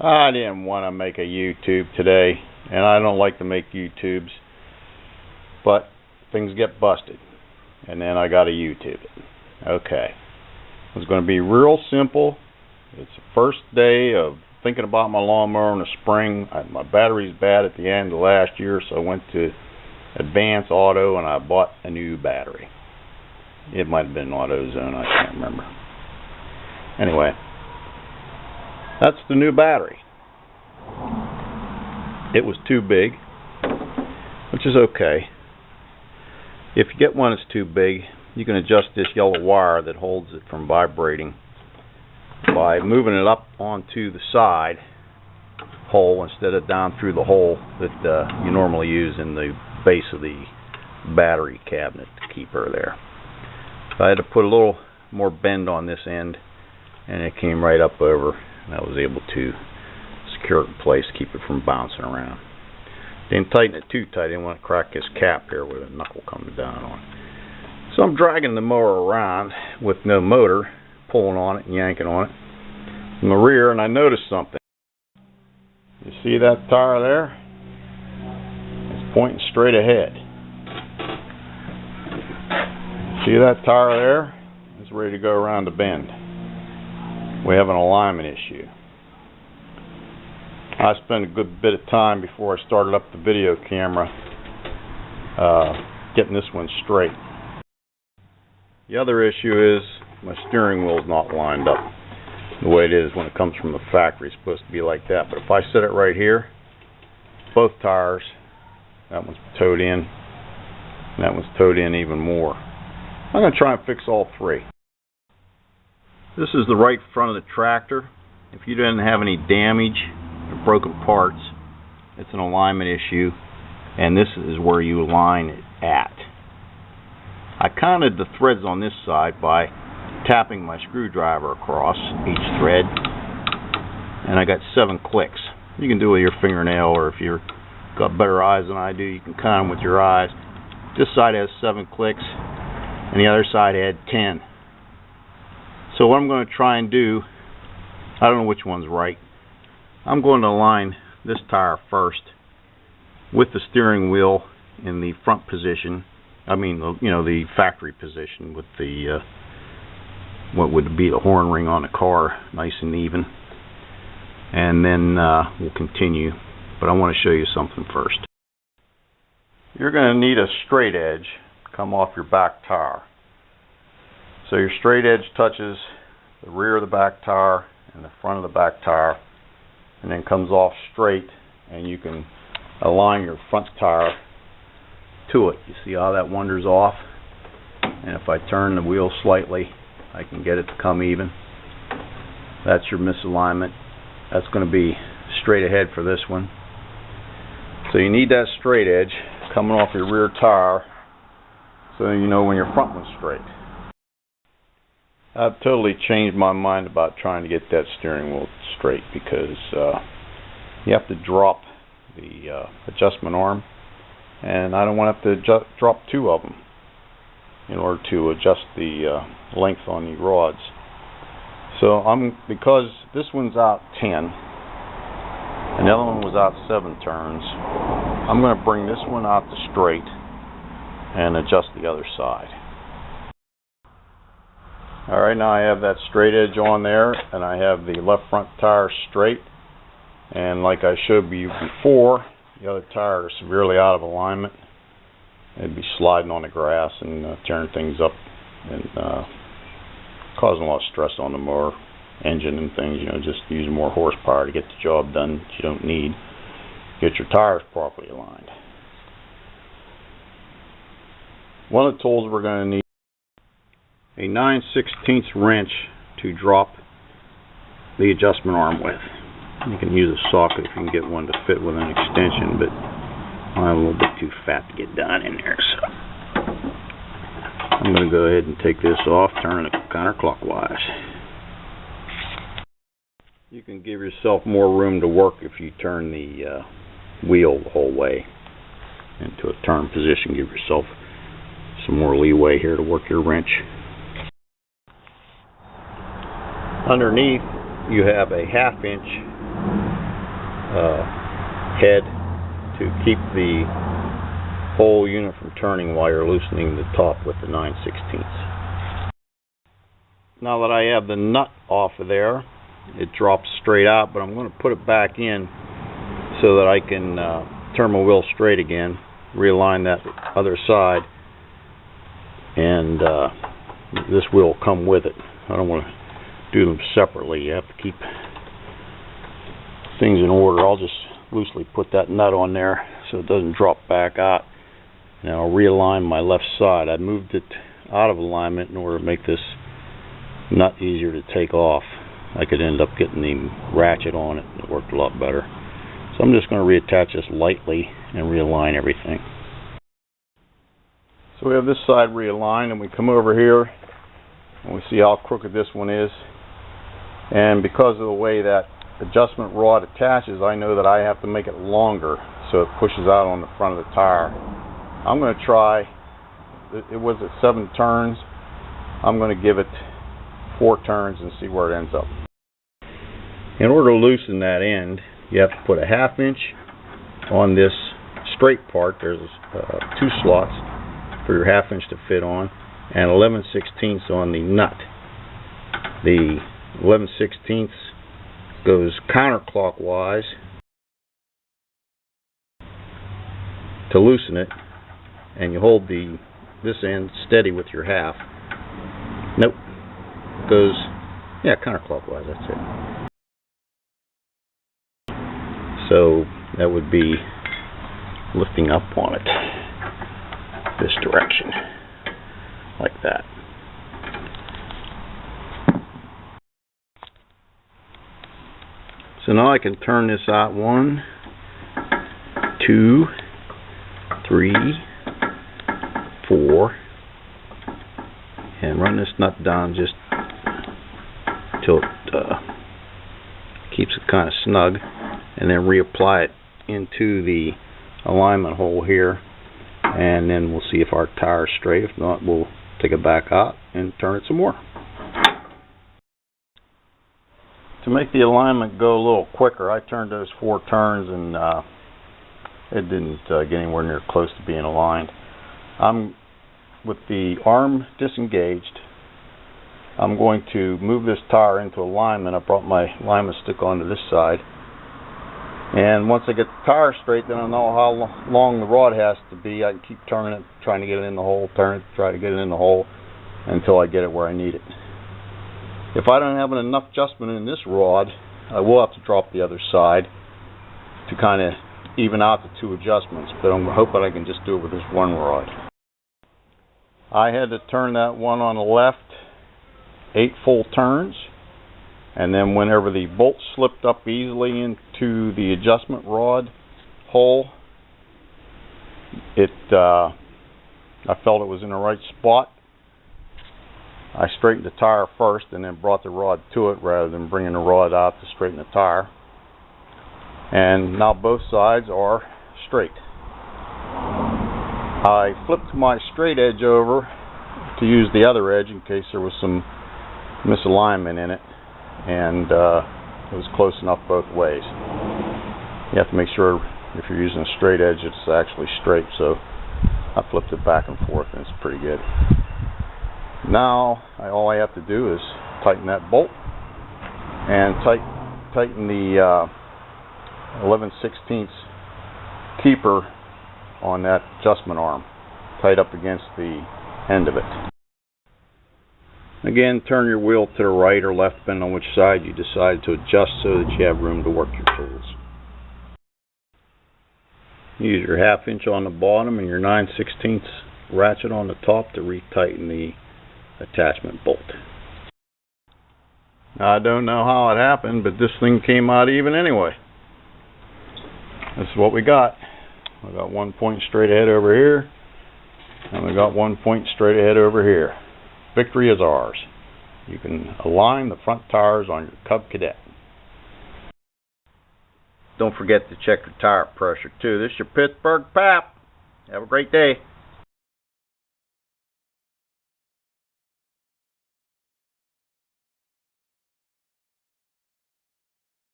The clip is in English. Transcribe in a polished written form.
I didn't want to make a YouTube today, and I don't like to make YouTubes, but things get busted, and then I got to YouTube it. Okay. It's going to be real simple. It's the first day of thinking about my lawnmower in the spring. My battery's bad at the end of last year, so I went to Advance Auto and I bought a new battery. It might have been AutoZone, I can't remember. Anyway, that's the new battery. It was too big, which is okay. If you get one that's too big, you can adjust this yellow wire that holds it from vibrating by moving it up onto the side hole instead of down through the hole that you normally use in the base of the battery cabinet to keep her there. So I had to put a little more bend on this end, and it came right up over, and I was able to secure it in place, keep it from bouncing around. Didn't tighten it too tight. I didn't want to crack this cap here with a knuckle coming down on it. So I'm dragging the mower around with no motor, pulling on it and yanking on it in the rear, and I noticed something. You see that tire there? It's pointing straight ahead. See that tire there? It's ready to go around the bend. We have an alignment issue. I spent a good bit of time before I started up the video camera getting this one straight. The other issue is my steering wheel's not lined up the way it is when it comes from the factory. It's supposed to be like that, but if I set it right here, both tires, that one's towed in, and that one's towed in even more. I'm going to try and fix all three. This is the right front of the tractor. If you didn't have any damage or broken parts, it's an alignment issue, and this is where you align it at. I counted the threads on this side by tapping my screwdriver across each thread, and I got 7 clicks. You can do it with your fingernail, or if you've got better eyes than I do, you can count them with your eyes. This side has 7 clicks, and the other side had 10. So what I'm going to try and do, I don't know which one's right. I'm going to align this tire first with the steering wheel in the front position. I mean, the factory position with the what would be the horn ring on the car, nice and even. And then we'll continue. But I want to show you something first. You're going to need a straight edge to come off your back tire. So your straight edge touches the rear of the back tire and the front of the back tire, and then comes off straight, and you can align your front tire to it. You see how that wanders off? And if I turn the wheel slightly, I can get it to come even. That's your misalignment. That's going to be straight ahead for this one. So you need that straight edge coming off your rear tire so you know when your front one's straight. I've totally changed my mind about trying to get that steering wheel straight, because you have to drop the adjustment arm, and I don't want to have to drop 2 of them in order to adjust the length on the rods. So because this one's out 10 and the other one was out 7 turns, I'm going to bring this one out to straight and adjust the other side. Alright, now I have that straight edge on there, and I have the left front tire straight, and like I showed you before, the other tire is severely out of alignment. It'd be sliding on the grass and tearing things up and causing a lot of stress on the mower engine and things. Just using more horsepower to get the job done that you don't need. Get your tires properly aligned. One of the tools we're going to need a 9/16 wrench to drop the adjustment arm with. You can use a socket if you can get one to fit with an extension, but I'm a little bit too fat to get down in there, so I'm going to go ahead and take this off, turn it counterclockwise. You can give yourself more room to work if you turn the wheel the whole way into a turn position. Give yourself some more leeway here to work your wrench. Underneath you have a 1/2 inch head to keep the whole unit from turning while you're loosening the top with the 9/16. Now that I have the nut off of there, it drops straight out, but I'm going to put it back in so that I can turn my wheel straight again, realign that other side, and this wheel will come with it. I don't want to do them separately. You have to keep things in order. I'll just loosely put that nut on there so it doesn't drop back out, and I'll realign my left side. I moved it out of alignment in order to make this nut easier to take off. I could end up getting the ratchet on it. It worked a lot better. So I'm just going to reattach this lightly and realign everything. So we have this side realigned, and we come over here and we see how crooked this one is. And because of the way that adjustment rod attaches, I know that I have to make it longer so it pushes out on the front of the tire. I'm going to try, it was at 7 turns. I'm going to give it 4 turns and see where it ends up. In order to loosen that end, you have to put a 1/2 inch on this straight part. There's 2 slots for your 1/2 inch to fit on, and 11/16 on the nut. The 11/16 goes counterclockwise to loosen it, and you hold this end steady with your 1/2. Nope, it goes, yeah, counterclockwise, that's it. So that would be lifting up on it this direction, like that. So now I can turn this out 1, 2, 3, 4, and run this nut down just till it keeps it kind of snug, and then reapply it into the alignment hole here, and then we'll see if our tire is straight. If not, we'll take it back out and turn it some more. To make the alignment go a little quicker, I turned those 4 turns, and it didn't get anywhere near close to being aligned. With the arm disengaged, I'm going to move this tire into alignment. I brought my alignment stick onto this side, and once I get the tire straight, then I know how long the rod has to be. I can keep turning it, trying to get it in the hole, turn it, try to get it in the hole until I get it where I need it. If I don't have enough adjustment in this rod, I will have to drop the other side to kind of even out the 2 adjustments, but I'm hoping I can just do it with this 1 rod. I had to turn that one on the left 8 full turns, and then whenever the bolt slipped up easily into the adjustment rod hole, I felt it was in the right spot. I straightened the tire first and then brought the rod to it rather than bringing the rod out to straighten the tire. And now both sides are straight. I flipped my straight edge over to use the other edge in case there was some misalignment in it, and it was close enough both ways. You have to make sure if you're using a straight edge it's actually straight, so I flipped it back and forth and it's pretty good. Now all I have to do is tighten that bolt and tighten the 11/16 keeper on that adjustment arm, tight up against the end of it. Again, turn your wheel to the right or left depending on which side you decide to adjust so that you have room to work your tools. Use your 1/2 inch on the bottom and your 9/16 ratchet on the top to retighten the attachment bolt. Now, I don't know how it happened, but this thing came out even anyway. This is what we got. We got 1 point straight ahead over here, and we got 1 point straight ahead over here. Victory is ours. You can align the front tires on your Cub Cadet. Don't forget to check your tire pressure too. This is your Pittsburgh Pap. Have a great day.